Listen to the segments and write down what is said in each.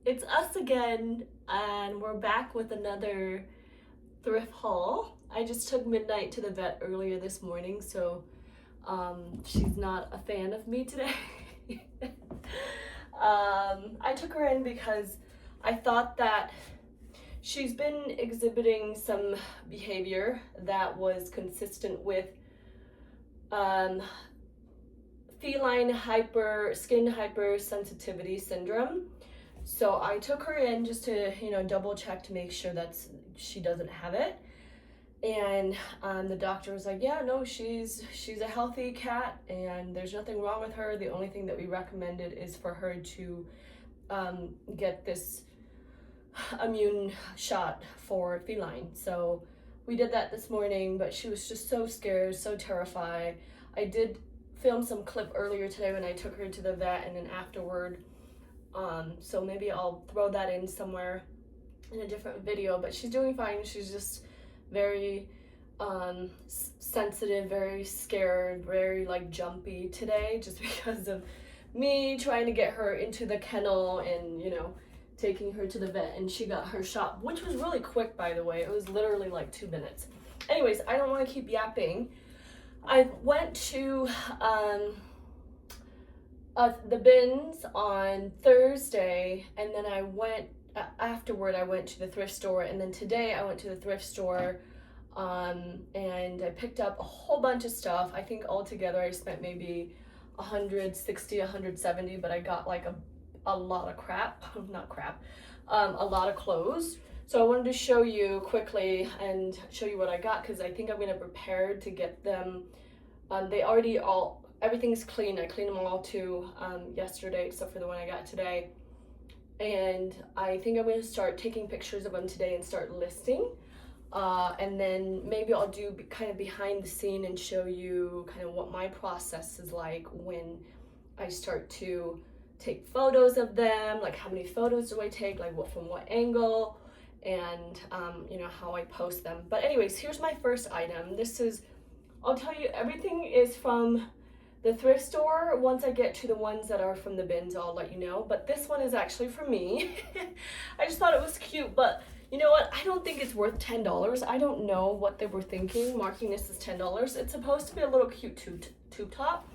It's us again, and we're back with another thrift haul. I just took Midnight to the vet earlier this morning, so she's not a fan of me today. I took her in because I thought that she's been exhibiting some behavior that was consistent with feline skin hypersensitivity syndrome. So I took her in just to, double check to make sure that she doesn't have it. And the doctor was like, yeah, no, she's a healthy cat and there's nothing wrong with her. The only thing that we recommended is for her to get this immune shot for feline. So we did that this morning, but she was just so scared, so terrified. I did film some clip earlier today when I took her to the vet and then afterward. So maybe I'll throw that in somewhere in a different video, but she's doing fine. She's just very sensitive, very scared, very jumpy today, just because of me trying to get her into the kennel and taking her to the vet. And she got her shot, which was really quick, by the way. It was literally 2 minutes. Anyways, I don't want to keep yapping. I went to the bins on Thursday, and then I went afterward. I went to the thrift store, and then today I went to the thrift store, and I picked up a whole bunch of stuff. I think altogether I spent maybe 160, 170, but I got a lot of crap, not crap, a lot of clothes. So I wanted to show you quickly and show you what I got, because I think I'm gonna prepare to get them. They already everything's clean. I cleaned them all too yesterday, except for the one I got today. And I think I'm going to start taking pictures of them today and start listing. And then maybe I'll do kind of behind the scene and show you kind of what my process is like when I start to take photos of them, how many photos do I take, from what angle, and how I post them. But anyways, here's my first item. I'll tell you, everything is from the thrift store. Once I get to the ones that are from the bins, I'll let you know. But this one is actually for me. I just thought it was cute, but you know what? I don't think it's worth $10. I don't know what they were thinking, marking this as $10. It's supposed to be a little cute tube top.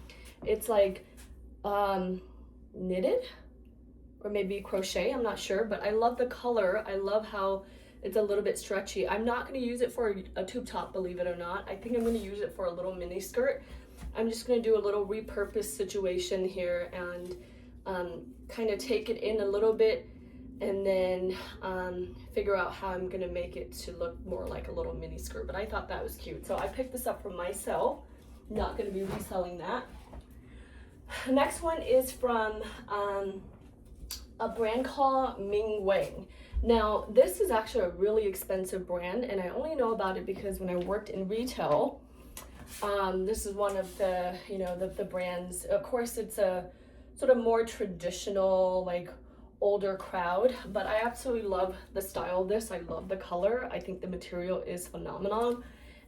It's knitted or maybe crochet, I'm not sure, but I love the color. I love how it's a little bit stretchy. I'm not going to use it for a tube top, believe it or not. I think I'm going to use it for a little mini skirt. I'm just going to do a little repurpose situation here and kind of take it in a little bit and then figure out how I'm going to make it to look more like a little mini skirt. But I thought that was cute. So I picked this up for myself. Not going to be reselling that. The next one is from a brand called Ming Wang. Now, this is actually a really expensive brand, and I only know about it because when I worked in retail, this is one of the, the brands. Of course, it's a sort of more traditional, older crowd, but I absolutely love the style of this. I love the color. I think the material is phenomenal,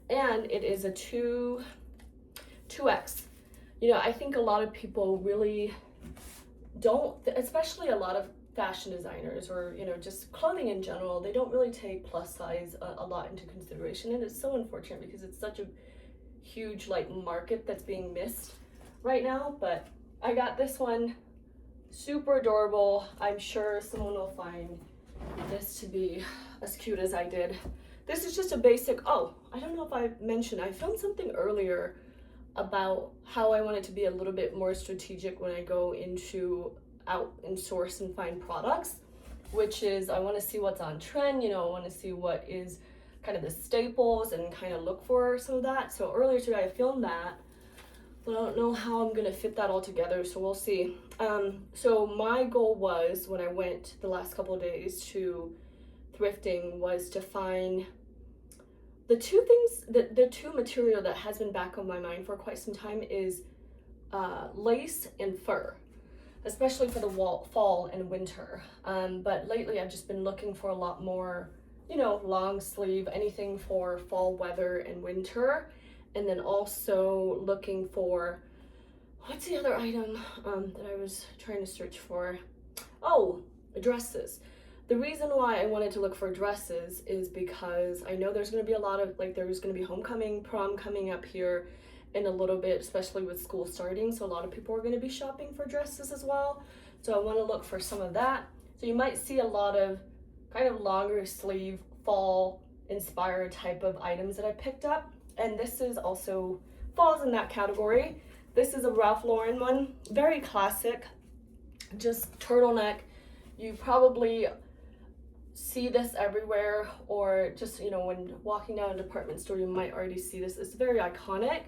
and it is a 2X. I think a lot of people really don't, especially a lot of fashion designers or just clothing in general, they don't really take plus size a lot into consideration, and it's so unfortunate because it's such a huge market that's being missed right now. But I got this one, super adorable. I'm sure someone will find this to be as cute as I did. This is just a basic, I don't know if I mentioned, I filmed something earlier about how I want it to be a little bit more strategic when I go out and source and find products, which is I want to see what's on trend. I want to see what is kind of the staples and kind of look for some of that. So earlier today I filmed that, but I don't know how I'm gonna fit that all together, so we'll see. So my goal was, when I went the last couple of days to thrifting, was to find the two things, the two material that has been back on my mind for quite some time is lace and fur, especially for the fall and winter. But lately I've just been looking for a lot more, long sleeve, anything for fall weather and winter. And then also looking for, what's the other item that I was trying to search for? Oh, dresses. The reason why I wanted to look for dresses is because I know there's going to be a lot of, like, there's going to be homecoming, prom coming up here in a little bit, especially with school starting. So a lot of people are going to be shopping for dresses as well. So I want to look for some of that. So you might see a lot of kind of longer sleeve fall inspired type of items that I picked up. And this is also falls in that category. This is a Ralph Lauren one, very classic, just turtleneck. You probably see this everywhere, or just, you know, when walking down a department store, you might already see this. It's very iconic.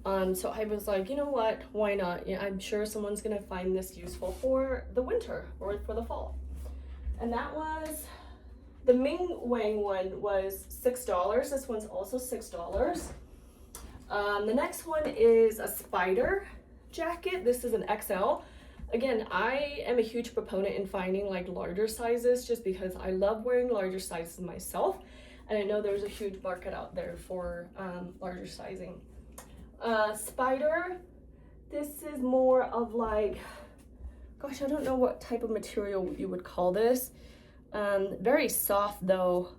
So I was like, you know what, why not? Yeah, I'm sure someone's gonna find this useful for the winter or for the fall. And that was, the Ming Wang one was $6. This one's also $6. The next one is a spider jacket. This is an XL. Again, I am a huge proponent in finding like larger sizes, just because I love wearing larger sizes myself, and I know there's a huge market out there for larger sizing. Spider, this is more of like, gosh, I don't know what type of material you would call this. Very soft though.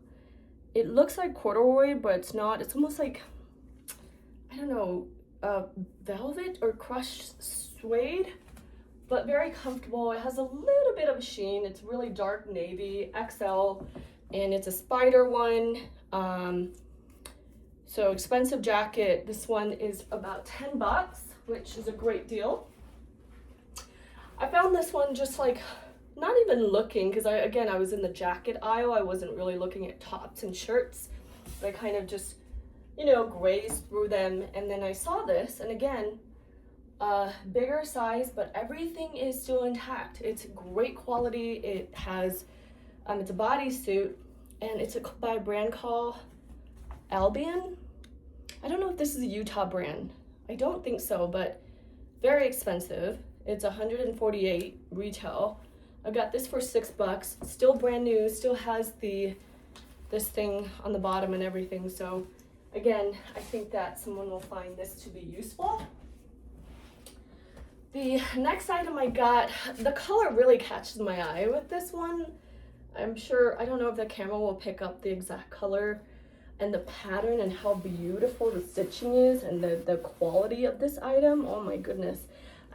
It looks like corduroy, but it's not. It's almost like, I don't know, velvet or crushed suede, but very comfortable. It has a little bit of a sheen. It's really dark navy, XL, and it's a spider one. So expensive jacket. This one is about $10, which is a great deal. I found this one just like, not even looking, because I was in the jacket aisle. I wasn't really looking at tops and shirts, but I kind of just, you know, grazed through them, and then I saw this, and again, bigger size, but everything is still intact. It's great quality. It has, it's a bodysuit, and it's by a brand called Albion. I don't know if this is a Utah brand. I don't think so, but very expensive. It's $148 retail. I got this for $6. Still brand new. Still has this thing on the bottom and everything. So again, I think that someone will find this to be useful. The next item I got, the color really catches my eye with this one. I'm sure, I don't know if the camera will pick up the exact color and the pattern and how beautiful the stitching is and the quality of this item. Oh my goodness.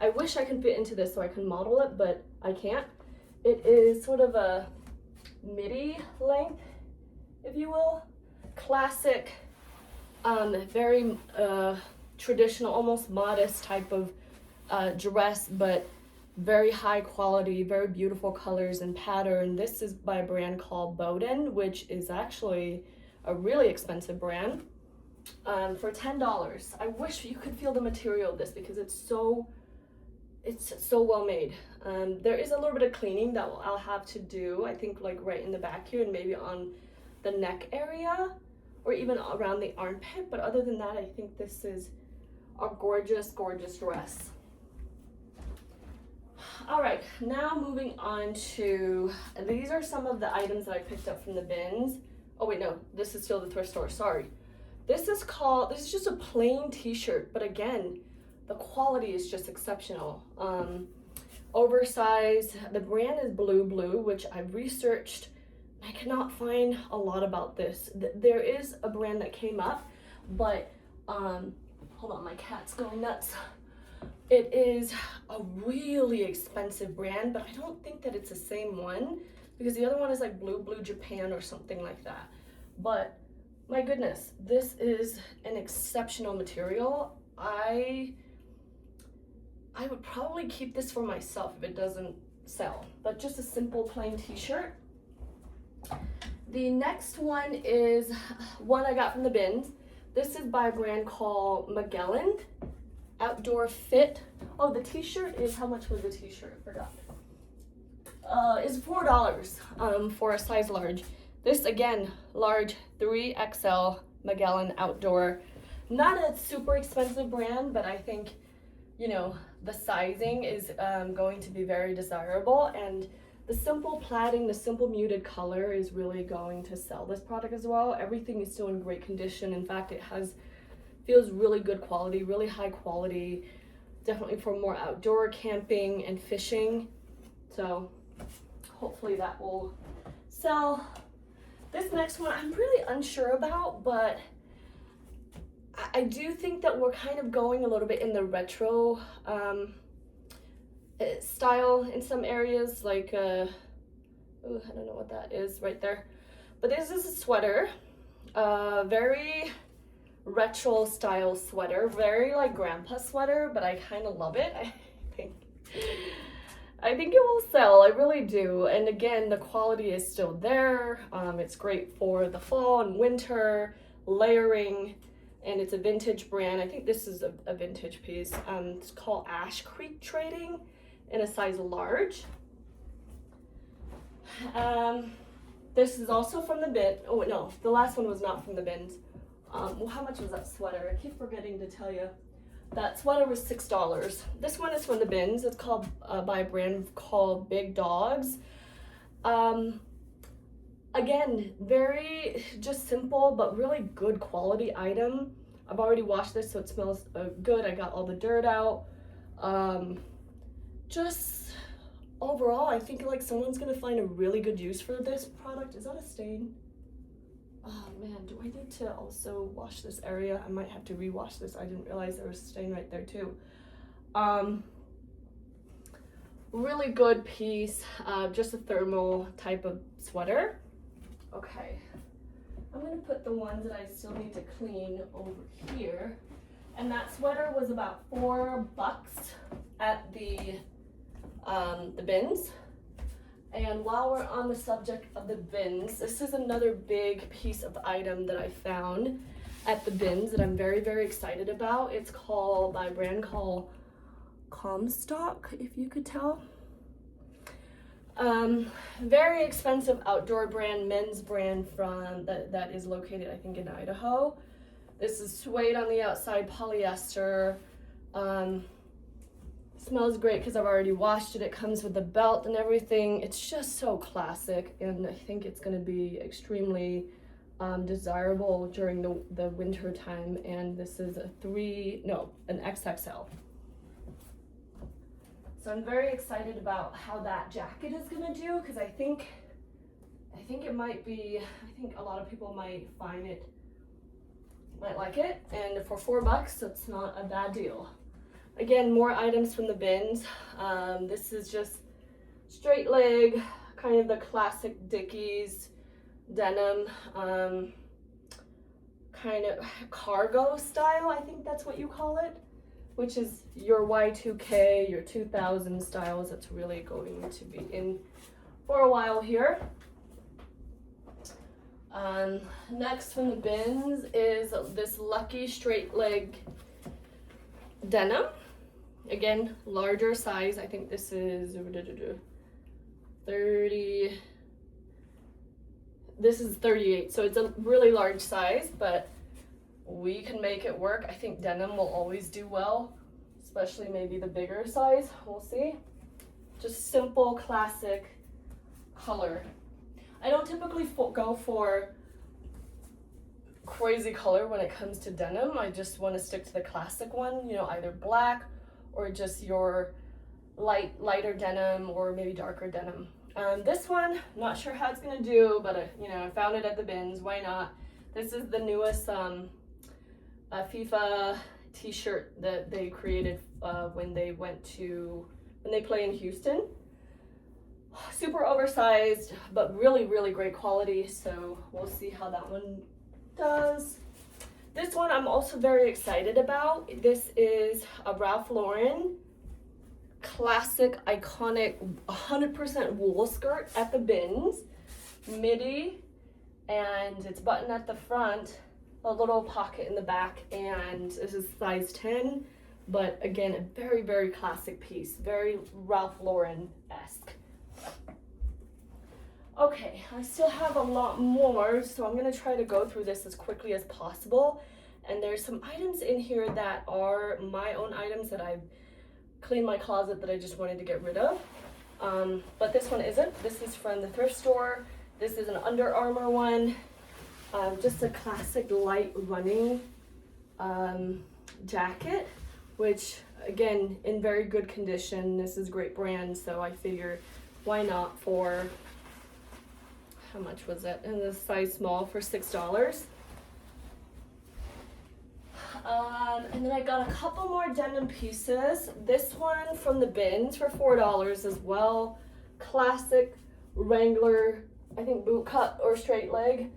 I wish I could fit into this so I can model it, but I can't. It is sort of a midi length, if you will. Classic, very traditional, almost modest type of dress, but very high quality, very beautiful colors and pattern. This is by a brand called Bowden, which is actually a really expensive brand, for $10. I wish you could feel the material of this because it's so well made. There is a little bit of cleaning that I'll have to do, I think, like right in the back here and maybe on the neck area or even around the armpit, but other than that, I think this is a gorgeous, gorgeous dress. All right, now moving on to, these are some of the items that I picked up from the bins. Oh wait, no, this is still the thrift store, sorry. This is just a plain t-shirt, but again, the quality is just exceptional. Oversized, the brand is Blue, which I've researched. I cannot find a lot about this. There is a brand that came up, but, hold on, my cat's going nuts. It is a really expensive brand, but I don't think that it's the same one because the other one is like Blue Japan or something like that. But my goodness, this is an exceptional material. I would probably keep this for myself if it doesn't sell, but just a simple plain t-shirt. The next one is one I got from the bins. This is by a brand called Magellan Outdoor Fit. Oh, the t-shirt is, how much was the t-shirt? I forgot. It's $4 for a size large. This again, large 3XL Magellan Outdoor. Not a super expensive brand, but I think, you know, the sizing is going to be very desirable, and the simple plaiting, the simple muted color is really going to sell this product as well. Everything is still in great condition. In fact, it feels really good quality, really high quality, definitely for more outdoor camping and fishing. So Hopefully that will sell. This next one I'm really unsure about, but I do think that we're kind of going a little bit in the retro style in some areas, like I don't know what that is right there, but this is a sweater, very retro style sweater, very like grandpa sweater, but I kind of love it. think I think it will sell, I really do. And again, the quality is still there. It's great for the fall and winter layering, and it's a vintage brand. I think this is a vintage piece. It's called Ash Creek Trading in a size large. This is also from the bin. Oh no, the last one was not from the bins. Well, how much was that sweater? I keep forgetting to tell you. That sweater was $6. This one is from the bins. It's called by a brand called Big Dogs. Again, very just simple but really good quality item. I've already washed this, so it smells good. I got all the dirt out. Just overall, I think like someone's gonna find a really good use for this product. Is that a stain? Oh man, do I need to also wash this area? I might have to rewash this. I didn't realize there was a stain right there too. Really good piece, just a thermal type of sweater. Okay, I'm gonna put the ones that I still need to clean over here. And that sweater was about $4 at the bins. And while we're on the subject of the bins, this is another big piece of item that I found at the bins that I'm very, very excited about. It's called by a brand called Comstock, if you could tell. Very expensive outdoor brand, men's brand from that is located, I think, in Idaho. This is suede on the outside, polyester. Smells great because I've already washed it. It comes with a belt and everything. It's just so classic, and I think it's going to be extremely desirable during the winter time. And this is an XXL. So I'm very excited about how that jacket is going to do, because I think it might be, I think a lot of people might like it, and for $4, it's not a bad deal. Again, more items from the bins. This is just straight leg, kind of the classic Dickies denim, kind of cargo style, I think that's what you call it, which is your Y2K, your 2000 styles. That's really going to be in for a while here. Next from the bins is this Lucky straight leg denim. Again, larger size. I think this is 30. This is 38, so it's a really large size, but we can make it work. I think denim will always do well, especially maybe the bigger size. We'll see. Just simple, classic color. I don't typically go for crazy color when it comes to denim. I just want to stick to the classic one, you know, either black or just your lighter denim or maybe darker denim. This one, not sure how it's gonna do, but I found it at the bins. Why not? This is the newest FIFA t-shirt that they created when they play in Houston. Super oversized, but really, really great quality. So we'll see how that one does. This one I'm also very excited about. This is a Ralph Lauren classic, iconic, 100% wool skirt at the bins, midi, and it's buttoned at the front, a little pocket in the back, and this is size 10, but again, a very, very classic piece, very Ralph Lauren-esque. Okay, I still have a lot more, so I'm gonna try to go through this as quickly as possible. And there's some items in here that are my own items that I've cleaned my closet that I just wanted to get rid of. But this one isn't. This is from the thrift store. This is an Under Armour one. Just a classic light running jacket, which again, in very good condition. This is great brand, so I figure why not for, how much was it? In the size small for $6. And then I got a couple more denim pieces. This one from the bins for $4 as well. Classic Wrangler, I think boot cut or straight leg.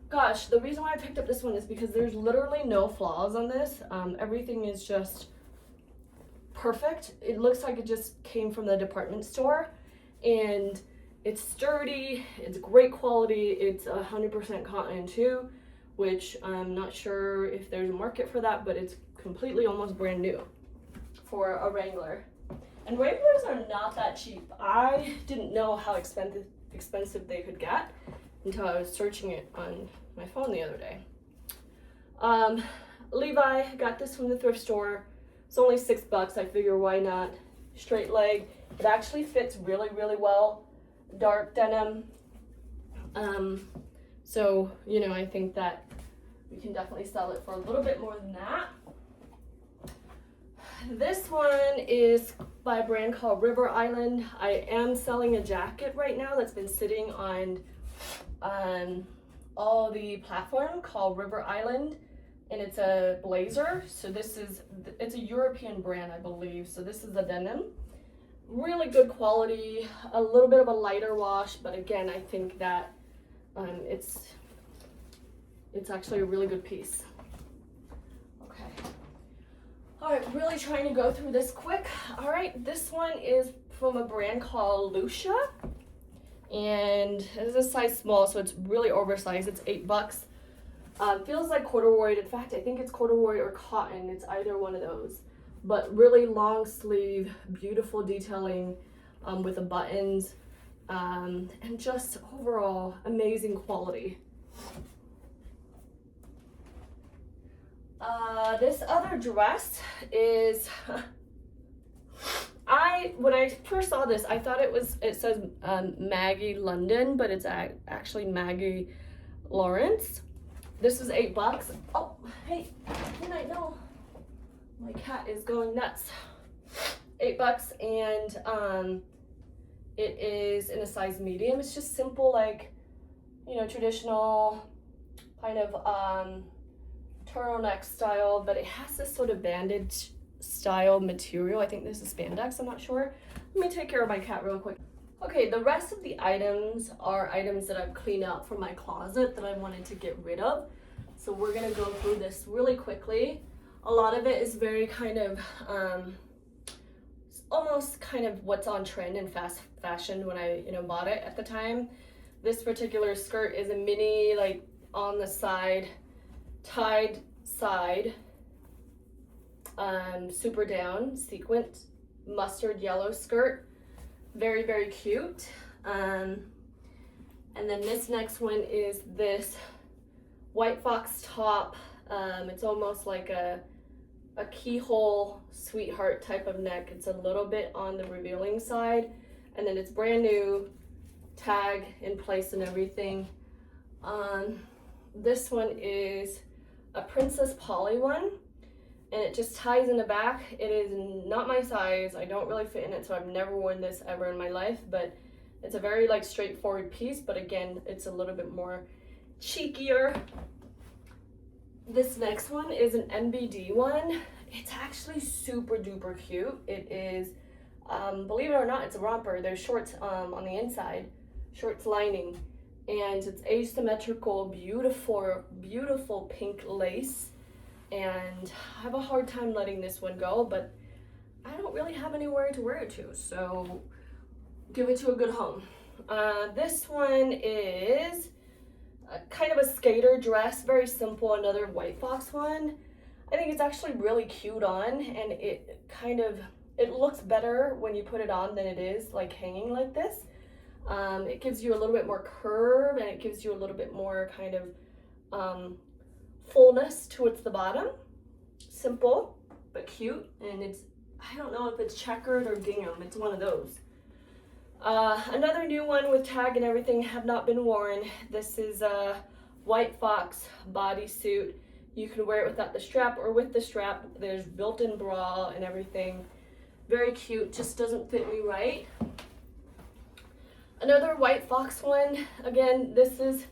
Gosh, the reason why I picked up this one is because there's literally no flaws on this. Everything is just perfect. It looks like it just came from the department store, and it's sturdy, it's great quality, it's 100% cotton too, which I'm not sure if there's a market for that, but it's completely almost brand new for a Wrangler. And Wranglers are not that cheap. I didn't know how expensive they could get until I was searching it on my phone the other day. Levi, got this from the thrift store. It's only $6. I figure why not? Straight leg. It actually fits really, really well. Dark denim. So, you know, I think that we can definitely sell it for a little bit more than that. This one is by a brand called River Island. I am selling a jacket right now that's been sitting on all the platform called River Island, and it's a blazer. So it's a European brand, I believe. So this is a denim. Really good quality, a little bit of a lighter wash, but again, I think that it's actually a really good piece. Okay. All right, really trying to go through this quick. All right, this one is from a brand called Lucia, and it's a size small, so it's really oversized. It's $8. Feels like corduroy. In fact, I think it's corduroy or cotton. It's either one of those. But really long sleeve, beautiful detailing with the buttons, and just overall amazing quality. This other dress is, when I first saw this, I thought it says Maggie London, but it's actually Maggie Lawrence. This is $8. Oh, hey, good night, no. My cat is going nuts. $8, and it is in a size medium. It's just simple, like, you know, traditional kind of turtleneck style, but it has this sort of bandage style material. I think this is spandex, I'm not sure. Let me take care of my cat real quick. Okay, the rest of the items are items that I've cleaned out from my closet that I wanted to get rid of. So we're gonna go through this really quickly. A lot of it is very kind of, almost kind of what's on trend in fast fashion when I, bought it at the time. This particular skirt is a mini, like on the side, tied side, super down, sequined mustard yellow skirt. Very, very cute. And then this next one is this white fox top. It's almost like a keyhole sweetheart type of neck. It's a little bit on the revealing side, and then it's brand new, tag in place and everything. This one is a Princess Polly one, and it just ties in the back. It is not my size. I don't really fit in it, so I've never worn this ever in my life, but it's a very like straightforward piece, but again, it's a little bit more cheekier. This next one is an NBD one. It's actually super duper cute. It is, believe it or not, it's a romper. There's shorts on the inside, shorts lining, and it's asymmetrical, beautiful, beautiful pink lace. And I have a hard time letting this one go, but I don't really have anywhere to wear it to, so give it to a good home. This one is kind of a skater dress, very simple, another white fox one. I think it's actually really cute on, and it looks better when you put it on than it is like hanging like this. It gives you a little bit more curve, and it gives you a little bit more kind of fullness towards the bottom. Simple but cute, and I don't know if it's checkered or gingham. It's one of those. Another new one with tag and everything, have not been worn. This is a white fox bodysuit. You can wear it without the strap or with the strap. There's built-in bra and everything. Very cute, just doesn't fit me right. Another white fox one. Again, this is,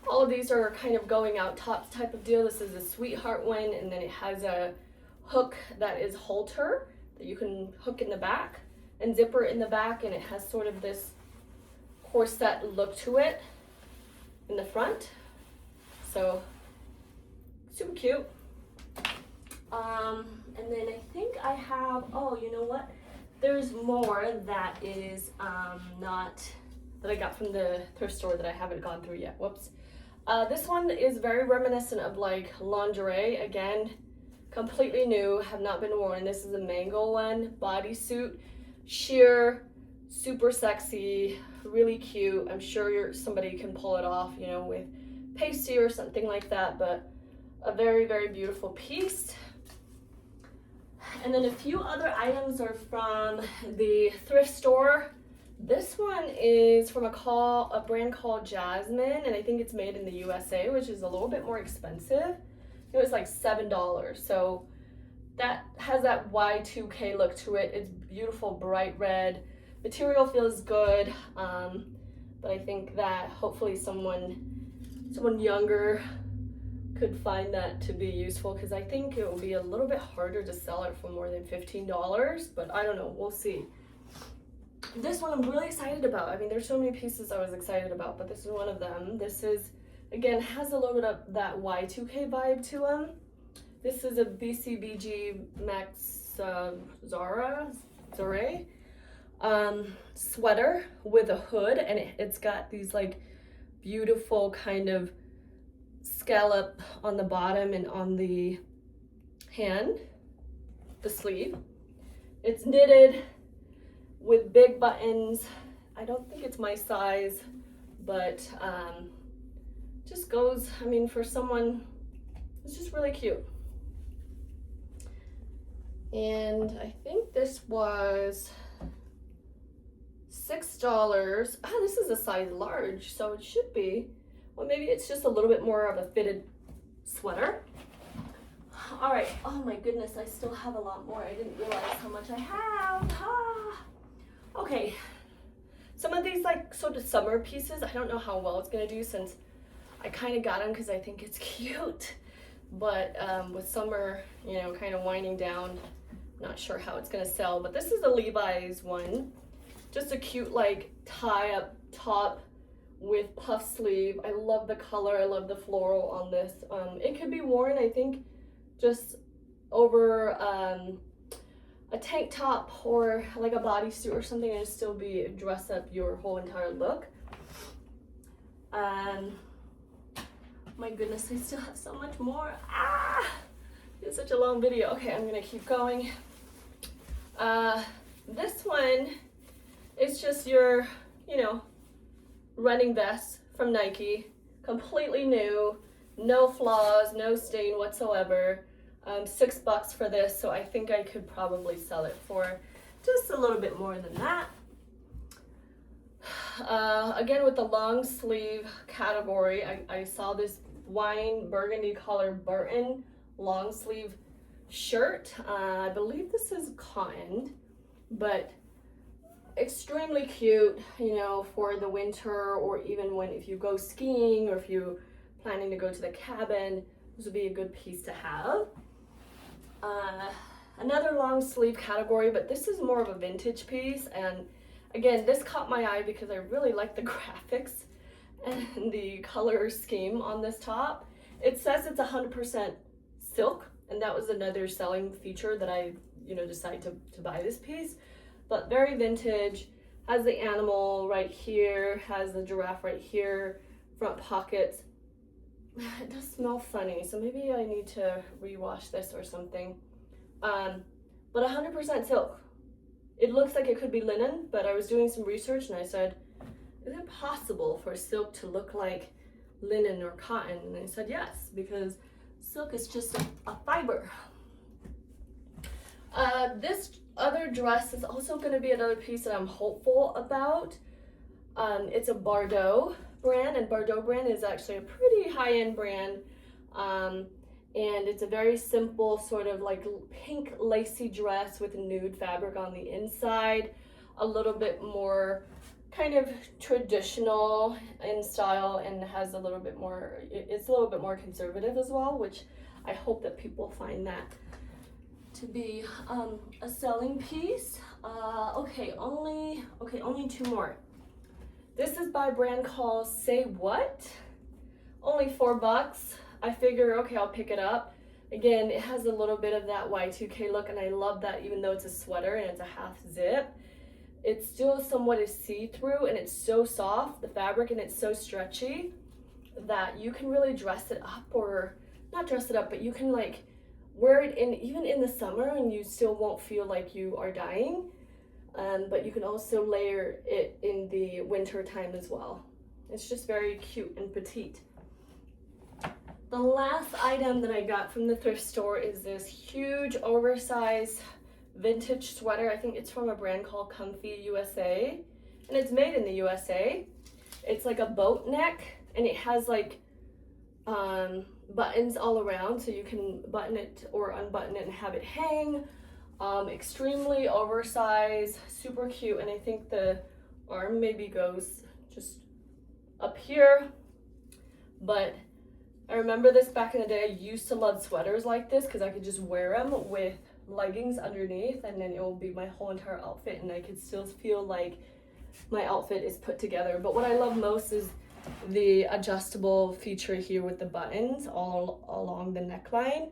all of these are kind of going out top type of deal. This is a sweetheart one, and then it has a hook that is halter that you can hook in the back and zipper in the back, and it has sort of this corset look to it in the front. So super cute. And then I think I have, oh, you know what? There's more that is not, that I got from the thrift store that I haven't gone through yet. Whoops. This one is very reminiscent of like lingerie. Again, completely new, have not been worn. This is a mango one, bodysuit, sheer, super sexy, really cute. I'm sure somebody can pull it off, you know, with pasty or something like that, but a very, very beautiful piece. And then a few other items are from the thrift store. This one is from a brand called Jasmine, and I think it's made in the USA, which is a little bit more expensive. It was like $7. So that has that Y2K look to it. It's beautiful, bright red. Material feels good, but I think that hopefully someone younger could find that to be useful, because I think it will be a little bit harder to sell it for more than $15, but I don't know, we'll see. This one I'm really excited about. I mean, there's so many pieces I was excited about, but this is one of them. This is, again, has a little bit of that Y2K vibe to them. This is a BCBG Max Zara sweater with a hood, and it's got these like beautiful kind of scallop on the bottom and on the hand, the sleeve. It's knitted with big buttons. I don't think it's my size, but just goes, I mean, for someone, it's just really cute. And I think this was $6. Ah, this is a size large, so it should be, well, maybe it's just a little bit more of a fitted sweater. All right, oh my goodness, I still have a lot more. I didn't realize how much I have. Okay, some of these like sort of summer pieces, I don't know how well it's gonna do since I kind of got them because I think it's cute, but with summer, you know, kind of winding down, not sure how it's gonna sell. But this is a Levi's one, just a cute like tie up top with puff sleeve. I love the color, I love the floral on this. It could be worn, I think, just over a tank top or like a bodysuit or something, and still be dress up your whole entire look. My goodness, I still have so much more. It's such a long video. Okay, I'm gonna keep going. This one is just your, you know, running vest from Nike, completely new, no flaws, no stain whatsoever. $6 for this, so I think I could probably sell it for just a little bit more than that. Again, with the long sleeve category, I saw this wine burgundy color Burton long sleeve shirt. I believe this is cotton, but extremely cute, you know, for the winter, or even if you go skiing, or if you're planning to go to the cabin, this would be a good piece to have. Another long sleeve category, but this is more of a vintage piece, and again, this caught my eye because I really like the graphics and the color scheme on this top. It says it's 100% silk, and that was another selling feature that I, you know, decided to buy this piece. But very vintage, has the animal right here, has the giraffe right here, front pockets. It does smell funny, so maybe I need to rewash this or something. But 100% silk. It looks like it could be linen, but I was doing some research and I said, is it possible for silk to look like linen or cotton? And they said yes, because silk is just a fiber. This other dress is also going to be another piece that I'm hopeful about. It's a Bardot brand, and Bardot brand is actually a pretty high-end brand, and it's a very simple sort of like pink lacy dress with nude fabric on the inside, a little bit more kind of traditional in style and has a little bit more, it's a little bit more conservative as well, which I hope that people find that to be a selling piece. Okay, only 2 more. This is by a brand called Say What. Only $4. I figure, okay, I'll pick it up. Again, it has a little bit of that Y2K look, and I love that even though it's a sweater and it's a half zip, it's still somewhat is see-through, and it's so soft, the fabric, and it's so stretchy that you can really dress it up, or not dress it up, but you can like wear it in even in the summer and you still won't feel like you are dying. But you can also layer it in the winter time as well. It's just very cute and petite. The last item that I got from the thrift store is this huge oversized vintage sweater. I think it's from a brand called Comfy USA, and it's made in the USA. It's like a boat neck, and it has like buttons all around, so you can button it or unbutton it and have it hang. Extremely oversized, super cute, and I think the arm maybe goes just up here, but I remember this back in the day. I used to love sweaters like this because I could just wear them with leggings underneath, and then it will be my whole entire outfit, and I could still feel like my outfit is put together. But what I love most is the adjustable feature here with the buttons all along the neckline,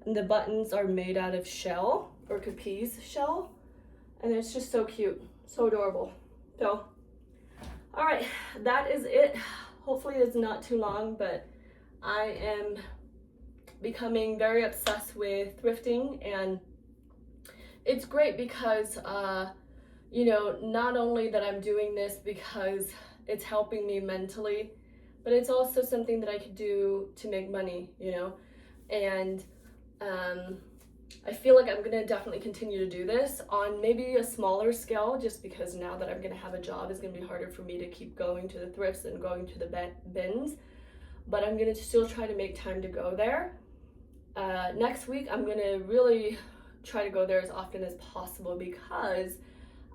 and the buttons are made out of shell or capiz shell, and it's just so cute, so adorable. So all right, that is it. Hopefully it's not too long, but I am becoming very obsessed with thrifting, and it's great because you know, not only that I'm doing this because it's helping me mentally, but it's also something that I could do to make money, you know. And I feel like I'm gonna definitely continue to do this on maybe a smaller scale, just because now that I'm gonna have a job, it's gonna be harder for me to keep going to the thrifts and going to the bins. But I'm gonna still try to make time to go there. Next week, I'm gonna really try to go there as often as possible because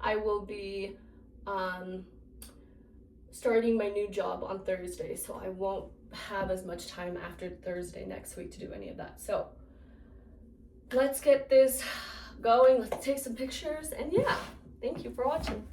I will be starting my new job on Thursday, so I won't have as much time after Thursday next week to do any of that. So let's get this going, let's take some pictures, and yeah, thank you for watching.